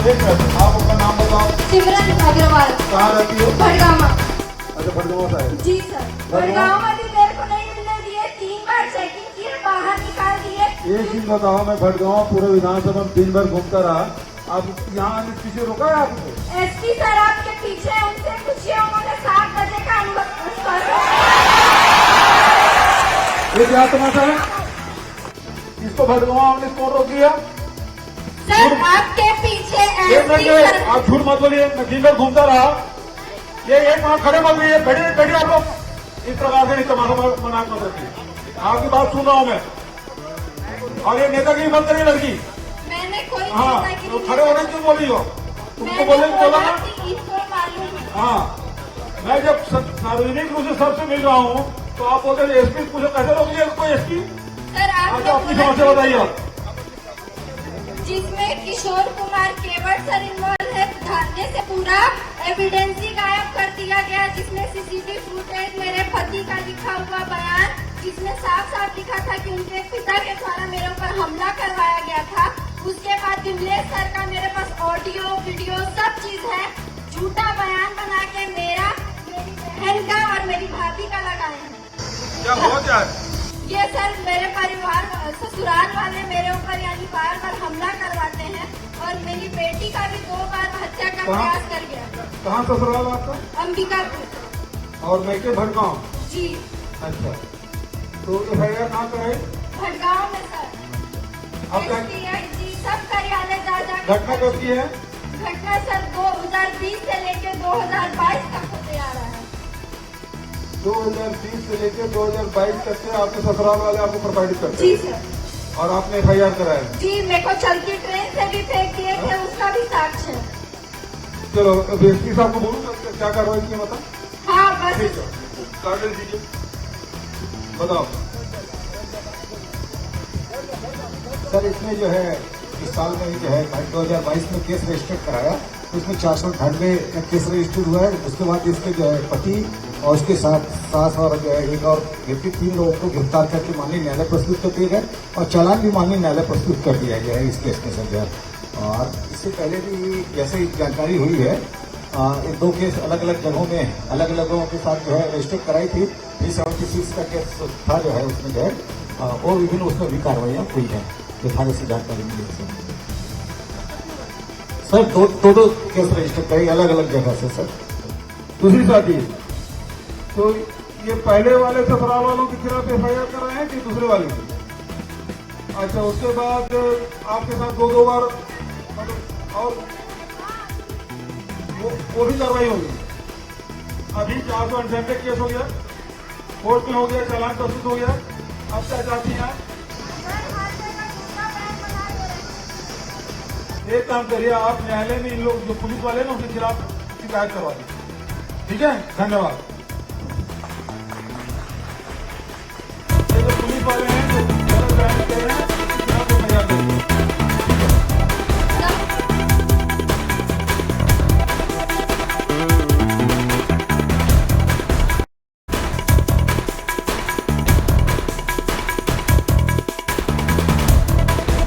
एक मिनट, आप अपना नाम बताओ। सिमरन अग्रवाल। कहाँ रहती हो? भड़गामा। अच्छा, भड़गामा से आए। जी सर। भड़गामा में भी मेरे को नहीं मिलने दिए, 3 बार चेकिंग किए, बाहर निकाल दिए। एक चीज बताओ, मैं भड़गामा पूरे विधानसभा में 3 बार घूमता रहा, आप यहाँ आने पीछे रोका है आपको? एसपी सर आपके पीछे हैं, उनसे पूछिए, उन्होंने 7 बजे का ये क्या तमाशा है? इसको भड़गामा आपने कौन रोक दिया? सर आपके पीछे एक एसपी मिनट, सर। आप झूठ मत बोलिए, मैं 3 बार घूमता रहा। ये एक वहाँ खड़े मत रहिए, बैठिए आप लोग। इस प्रकार से नहीं तमाशा मना मत रखिए। आपकी बात सुन रहा हूँ मैं। और ये नेतागिरी बंद करिए लड़की। मैंने कोई हाँ, नेतागिरी तो खड़े होने क्यों बोली हो? तुमको बोले बोला ना। इसको मालूम है। हाँ, मैं जब सार्वजनिक रूप से सबसे मिल रहा हूँ तो आप बोलते हैं एसपी पूछो, कैसे रोक लिया कोई एसपी? सर आज अपनी समस्या बताइए आप। जिसमें किशोर कुमार केवट सर इन्वॉल्व है, धरने से पूरा एविडेंस ही गायब कर दिया गया, जिसमें सीसीटीवी फुटेज, मेरे पति का लिखा हुआ बयान, जिसमें साफ साफ लिखा था कि उनके पिता के द्वारा मेरे ऊपर हमला करवाया गया था। उसके बाद विमलेश सर का मेरे पास ऑडियो वीडियो सब चीज है। झूठा बयान बना के मेरा, मेरी बहन का और मेरी भाभी का लगाए हैं। क्या हुआ क्या है? ये सर मेरे परिवार ससुराल वाले मेरे ऊपर यानी बार बार हमला करवाते हैं, और मेरी बेटी का भी 2 बार हत्या का प्रयास कर गया। कहाँ ससुराल आपका? अंबिकापुर। और मैं के भड़गांव। जी। अच्छा, तो एफआईआर कहाँ कराई? भड़गांव में सर। अब क्या जी सब कार्यालय जा जा। घटना कब की है? घटना सर 2020 से लेकर 2022 तक होते आ रहा है। 2030 से लेकर 2022 तक से आपके ससुराल वाले आपको प्रताड़ित करते जी हैं? सर। और आपने एफआईआर कराया? जी, मेरे को चलती ट्रेन से भी फेंक दिए थे, उसका भी साक्ष्य है। चलो, अब एसपी साहब को बोलूँ क्या कार्रवाई की बता। हाँ बस। ठीक है, कागज दीजिए, बताओ। सर इसमें जो है इस साल में जो है 2022 में केस रजिस्टर कराया, उसमें 498 केस रजिस्टर हुआ है। उसके बाद इसके जो है पति और उसके साथ सास और जो है एक और व्यक्ति, 3 लोगों को गिरफ्तार करके माननीय न्यायालय प्रस्तुत कर दिए गए, और चालान भी माननीय न्यायालय प्रस्तुत कर दिया गया है इस केस में सर जो है। और इससे पहले भी जैसे ही जानकारी हुई है, 2 केस अलग अलग जगहों में अलग अलग लोगों के साथ जो है रजिस्टर कराई थी। 376 का केस था जो है, उसमें जो है वो विभिन्न उसमें भी कार्रवाइयाँ हुई हैं, जो थाने से जानकारी मिली है सर। दो केस रजिस्टर करे अलग अलग जगह से सर। दूसरी शादी, तो ये पहले वाले ससुराल वालों के खिलाफ एफआईआर कर रहे हैं कि दूसरे वाले की? अच्छा, उसके बाद आपके साथ 2 बार मतलब और वो भी कार्रवाई होगी। अभी 498 केस हो गया, कोर्ट में हो गया, चालान प्रस्तुत हो गया। अब क्या चाहती हैं आप? एक काम करिए, आप न्यायालय में इन लोग जो पुलिस वाले हैं ना उनके खिलाफ शिकायत करवा दीजिए। ठीक है, धन्यवाद।